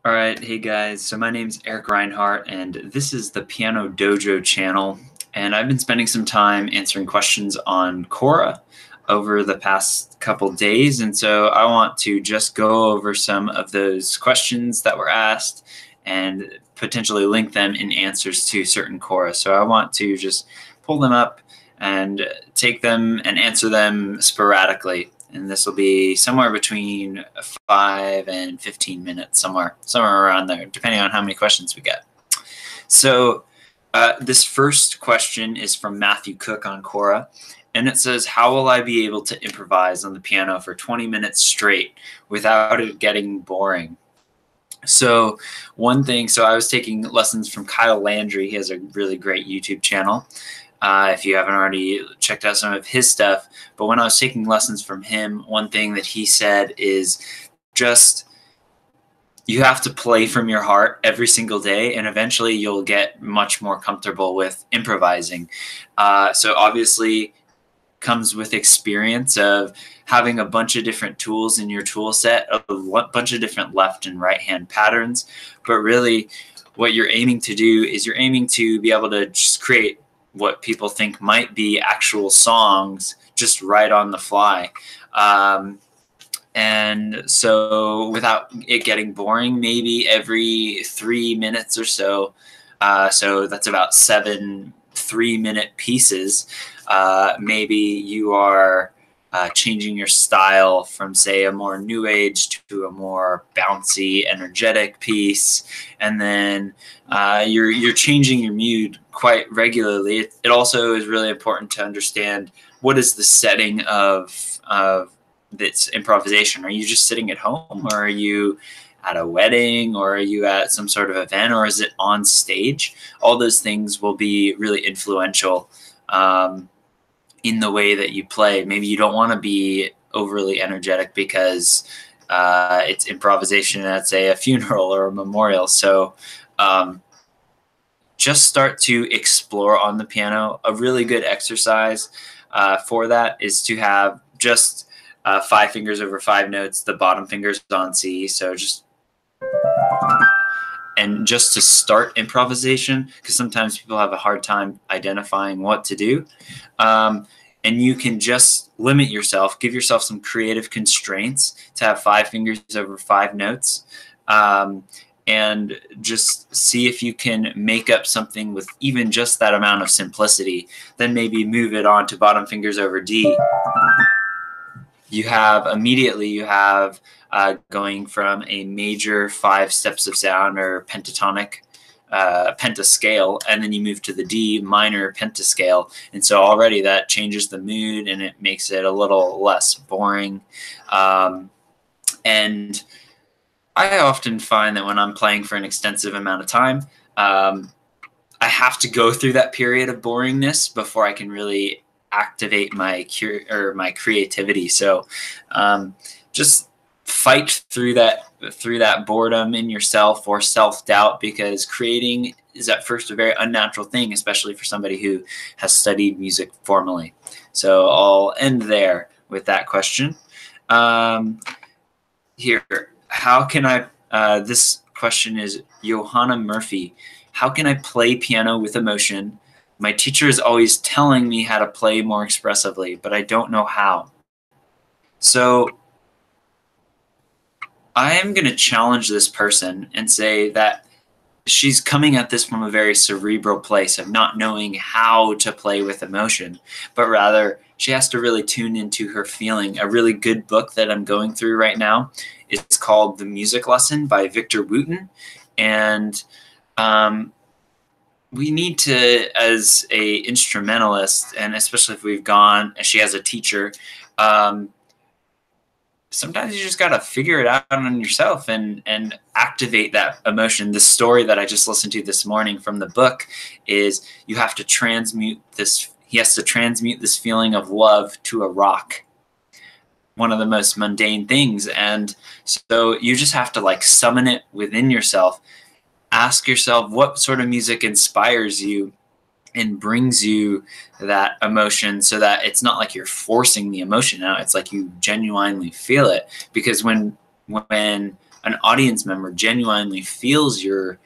All right, hey guys. So my name's Eric Reinhardt, and this is the Piano Dojo channel. And I've been spending some time answering questions on Quora over the past couple days. And so I want to just go over some of those questions that were asked and potentially link them in answers to certain Quora. So I want to just pull them up and take them and answer them sporadically. And this will be somewhere between 5 and 15 minutes, somewhere around there, depending on how many questions we get. So this first question is from Matthew Cook on Quora, and it says, how will I be able to improvise on the piano for 20 minutes straight without it getting boring? So one thing, so I was taking lessons from Kyle Landry. He has a really great YouTube channel. If you haven't already checked out some of his stuff. But when I was taking lessons from him, one thing that he said is just you have to play from your heart every single day, and eventually you'll get much more comfortable with improvising. So obviously comes with experience of having a bunch of different tools in your tool set, a bunch of different left and right hand patterns. But really what you're aiming to do is you're aiming to be able to just create what people think might be actual songs just right on the fly. And so without it getting boring, maybe every 3 minutes or so, so that's about 7 3-minute pieces, maybe you are changing your style from, say, a more new age to a more bouncy, energetic piece, and then you're changing your mood quite regularly. It also is really important to understand what is the setting of this improvisation. Are you just sitting at home, or are you at a wedding, or are you at some sort of event, or is it on stage? All those things will be really influential in the way that you play. Maybe you don't want to be overly energetic because it's improvisation at, say, a funeral or a memorial. So just start to explore on the piano. A really good exercise for that is to have just 5 fingers over 5 notes, the bottom fingers on C. So just to start improvisation, because sometimes people have a hard time identifying what to do. And you can just limit yourself, give yourself some creative constraints to have 5 fingers over 5 notes, and just see if you can make up something with even just that amount of simplicity. Then maybe move it on to bottom fingers over D. You have going from a major 5 steps of sound or pentatonic pentascale, and then you move to the D minor pentascale, and so already that changes the mood and it makes it a little less boring. And I often find that when I'm playing for an extensive amount of time, I have to go through that period of boringness before I can really activate my creativity. So just fight through that boredom in yourself or self-doubt, because creating is at first a very unnatural thing, especially for somebody who has studied music formally. So I'll end there with that question. Here, how can I, this question is Johanna Murphy. How can I play piano with emotion? My teacher is always telling me how to play more expressively, but I don't know how. So I am going to challenge this person and say that she's coming at this from a very cerebral place of not knowing how to play with emotion, but rather she has to really tune into her feeling. A really good book that I'm going through right now is called The Music Lesson by Victor Wooten. And we need to, as a instrumentalist, and especially if we've gone, she has a teacher, sometimes you just got to figure it out on yourself and activate that emotion. The story that I just listened to this morning from the book is you have to transmute this. He has to transmute this feeling of love to a rock. One of the most mundane things. And so you just have to like summon it within yourself. Ask yourself what sort of music inspires you and brings you that emotion, so that it's not like you're forcing the emotion out. It's like you genuinely feel it. Because when an audience member genuinely feels your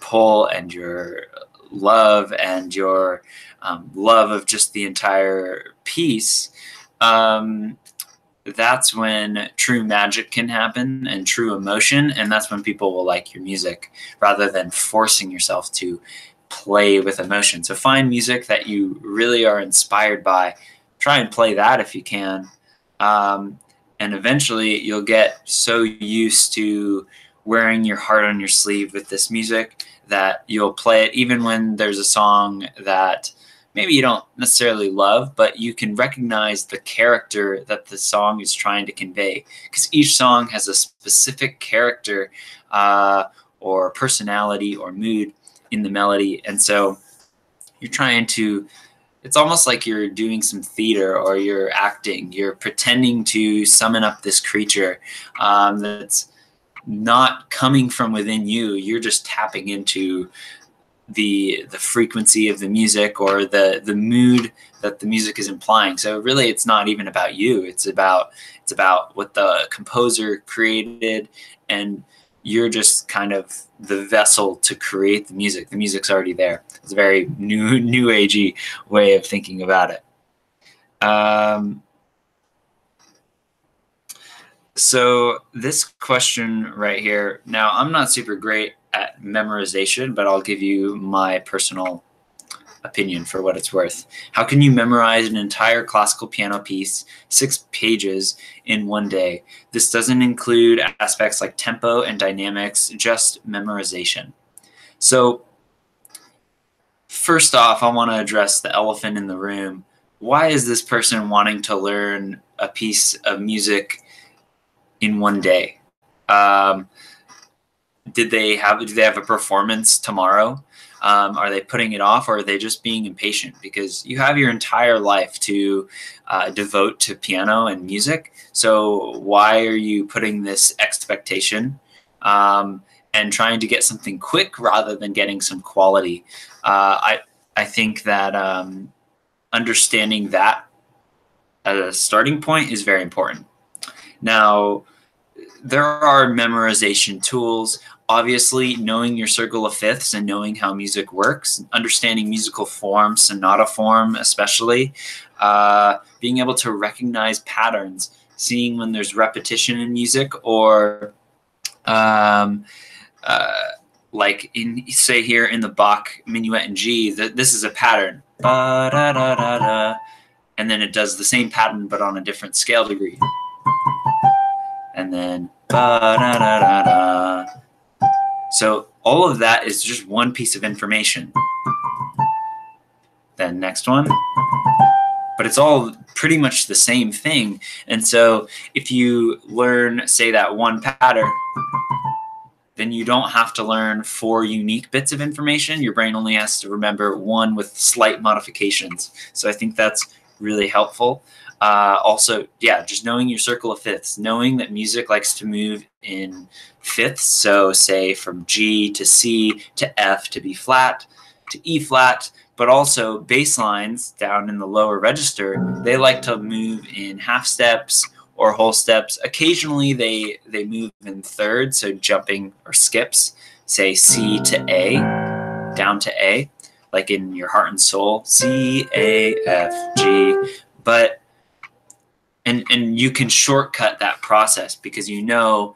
pull and your love and your love of just the entire piece, that's when true magic can happen and true emotion, and that's when people will like your music rather than forcing yourself to play with emotion. So find music that you really are inspired by, try and play that if you can, and eventually you'll get so used to wearing your heart on your sleeve with this music that you'll play it even when there's a song that maybe you don't necessarily love, but you can recognize the character that the song is trying to convey, because each song has a specific character or personality or mood in the melody. And so you're trying to, it's almost like you're doing some theater or you're acting, you're pretending to summon up this creature that's not coming from within you. You're just tapping into the frequency of the music or the mood that the music is implying. So really it's not even about you. It's about what the composer created, and you're just kind of the vessel to create the music. The music's already there. It's a very new agey way of thinking about it. So this question right here, now I'm not super great at memorization, but I'll give you my personal opinion for what it's worth. How can you memorize an entire classical piano piece, 6 pages, in one day? This doesn't include aspects like tempo and dynamics, just memorization. So first off, I want to address the elephant in the room. Why is this person wanting to learn a piece of music in one day? Do they have a performance tomorrow? Are they putting it off, or are they just being impatient? Because you have your entire life to devote to piano and music. So why are you putting this expectation and trying to get something quick rather than getting some quality? I think that understanding that as a starting point is very important. Now, there are memorization tools. Obviously, knowing your circle of fifths and knowing how music works, understanding musical form, sonata form especially, being able to recognize patterns, seeing when there's repetition in music, or like say here in the Bach Minuet in G, this is a pattern. Ba, da, da, da, da, and then it does the same pattern but on a different scale degree. And then ba, da, da, da, da. So all of that is just one piece of information. Then next one. But it's all pretty much the same thing. And so if you learn, say, that one pattern, then you don't have to learn 4 unique bits of information. Your brain only has to remember 1 with slight modifications. So I think that's really helpful. Also, yeah, just knowing your circle of fifths, knowing that music likes to move in fifths. So say from G to C to F to B flat to E flat, but also bass lines down in the lower register, they like to move in half steps or whole steps. Occasionally they move in thirds, so jumping or skips, say C to A, down to A, like in your heart and soul, C, A, F, G. But and you can shortcut that process because if you know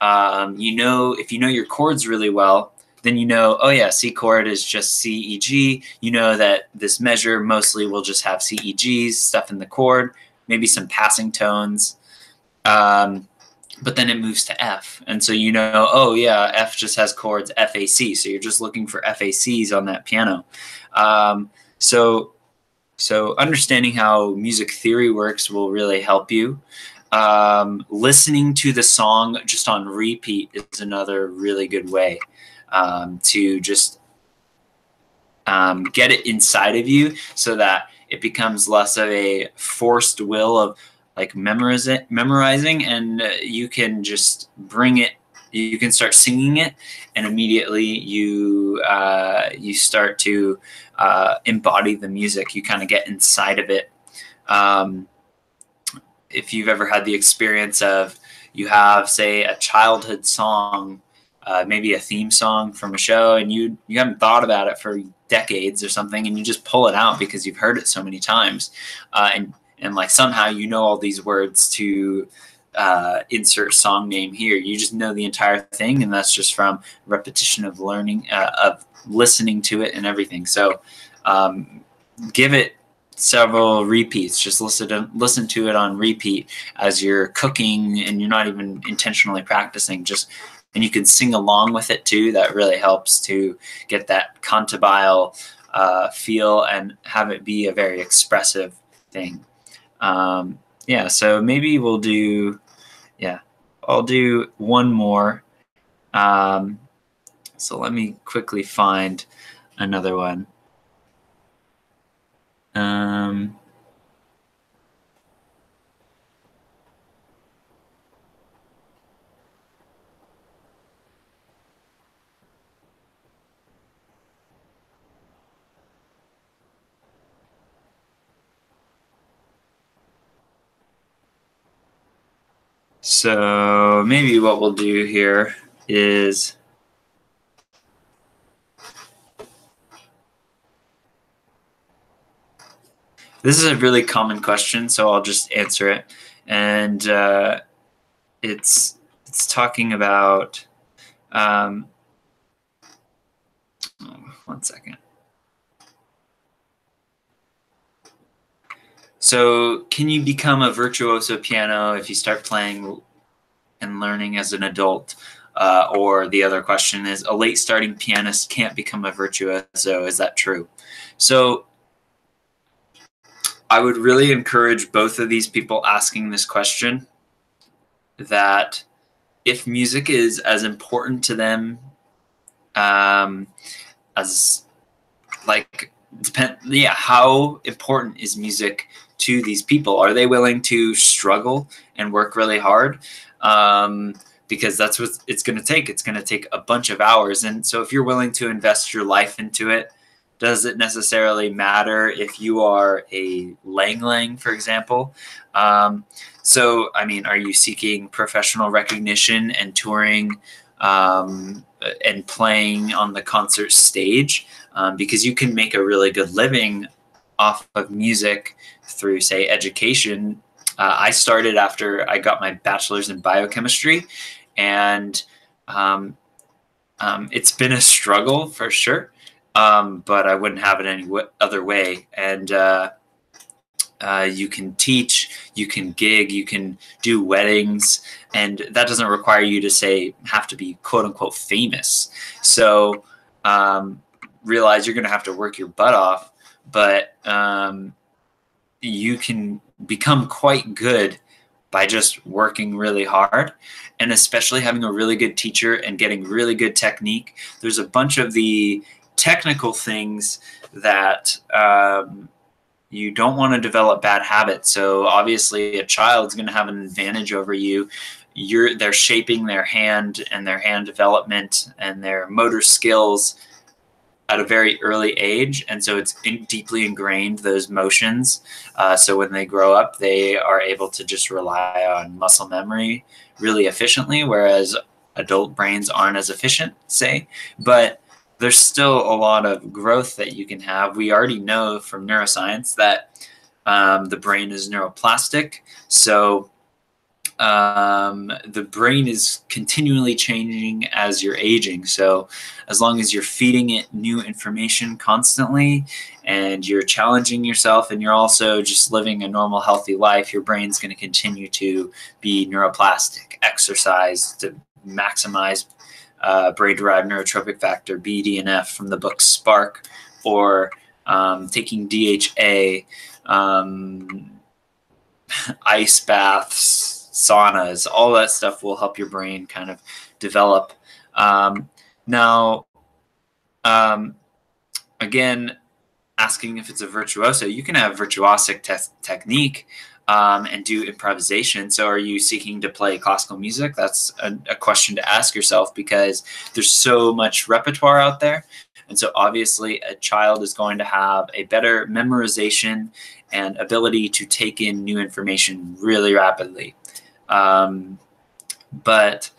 your chords really well, then you know, oh yeah, C chord is just C, E, G. You know that this measure mostly will just have C, E, G's, stuff in the chord, maybe some passing tones. But then it moves to F. And so you know, oh yeah, F just has chords F, A, C. So you're just looking for F, A, C's on that piano. So understanding how music theory works will really help you. Listening to the song just on repeat is another really good way to just get it inside of you so that it becomes less of a forced will of like memorizing, and you can just bring it. You can start singing it, and immediately you start to embody the music. You kind of get inside of it. If you've ever had the experience of you have, say, a childhood song, maybe a theme song from a show, and you haven't thought about it for decades or something, and you just pull it out because you've heard it so many times, and like somehow you know all these words to insert song name here. You just know the entire thing, and that's just from repetition of learning, of listening to it and everything. So give it several repeats. Just listen to it on repeat as you're cooking and you're not even intentionally practicing. And you can sing along with it too. That really helps to get that cantabile feel and have it be a very expressive thing. Yeah, so maybe we'll do, I'll do one more. So let me quickly find another one. So maybe what we'll do here is this is a really common question, so I'll just answer it. And it's talking about one second. So can you become a virtuoso piano if you start playing and learning as an adult? Or the other question is, a late starting pianist can't become a virtuoso. Is that true? So I would really encourage both of these people asking this question, that if music is as important to them as like how important is music to these people? Are they willing to struggle and work really hard? Because that's what it's going to take. It's going to take a bunch of hours. And so if you're willing to invest your life into it, does it necessarily matter if you are a lang, for example? So, I mean, are you seeking professional recognition and touring and playing on the concert stage? Because you can make a really good living off of music through, say, education. I started after I got my bachelor's in biochemistry, and it's been a struggle for sure, but I wouldn't have it any other way. And you can teach, you can gig, you can do weddings, and that doesn't require you to have to be quote unquote famous. So realize you're going to have to work your butt off, but you can become quite good by just working really hard, and especially having a really good teacher and getting really good technique. There's a bunch of the technical things that you don't want to develop bad habits. So obviously a child's going to have an advantage over you. They're shaping their hand and their hand development and their motor skills at a very early age, and so it's deeply ingrained, those motions. So when they grow up, they are able to just rely on muscle memory really efficiently, whereas adult brains aren't as efficient, say. But there's still a lot of growth that you can have. We already know from neuroscience that the brain is neuroplastic. So the brain is continually changing as you're aging. So as long as you're feeding it new information constantly and you're challenging yourself and you're also just living a normal, healthy life, your brain's going to continue to be neuroplastic. Exercise to maximize brain-derived neurotropic factor, BDNF, from the book Spark, or taking DHA, ice baths, saunas, all that stuff will help your brain kind of develop. Now, again, asking if it's a virtuoso, you can have virtuosic technique and do improvisation. So are you seeking to play classical music? That's a question to ask yourself, because there's so much repertoire out there. And so obviously a child is going to have a better memorization and ability to take in new information really rapidly. but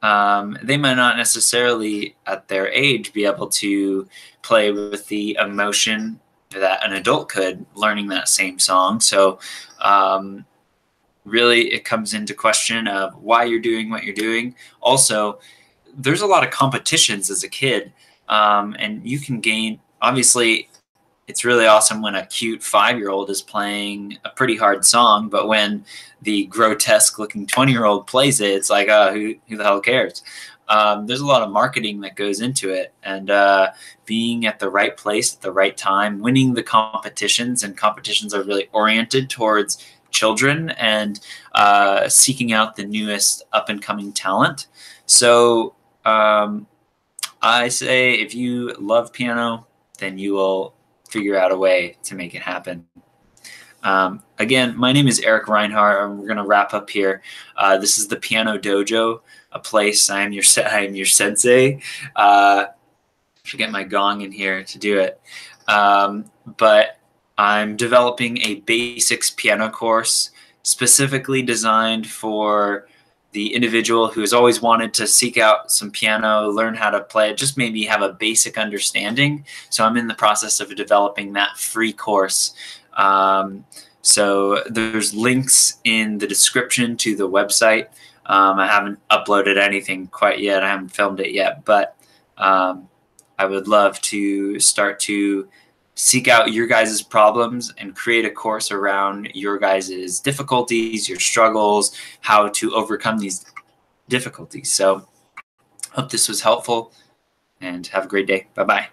they might not necessarily at their age be able to play with the emotion that an adult could learning that same song. So really it comes into question of why you're doing what you're doing. Also, there's a lot of competitions as a kid, and you can gain, obviously it's really awesome when a cute 5-year-old is playing a pretty hard song, but when the grotesque looking 20-year-old plays it, it's like, who the hell cares? There's a lot of marketing that goes into it, and being at the right place at the right time, winning the competitions, and competitions are really oriented towards children and seeking out the newest up and coming talent. So I say if you love piano, then you will figure out a way to make it happen. Again, my name is Eric Reinhardt, and we're going to wrap up here. This is the Piano Dojo, a place. I am your sensei. Should get my gong in here to do it. But I'm developing a basics piano course specifically designed for the individual who has always wanted to seek out some piano, learn how to play it, just maybe have a basic understanding. So I'm in the process of developing that free course. So there's links in the description to the website. I haven't uploaded anything quite yet. I haven't filmed it yet, but I would love to start to seek out your guys' problems and create a course around your guys' difficulties, your struggles, how to overcome these difficulties. So hope this was helpful, and have a great day. Bye-bye.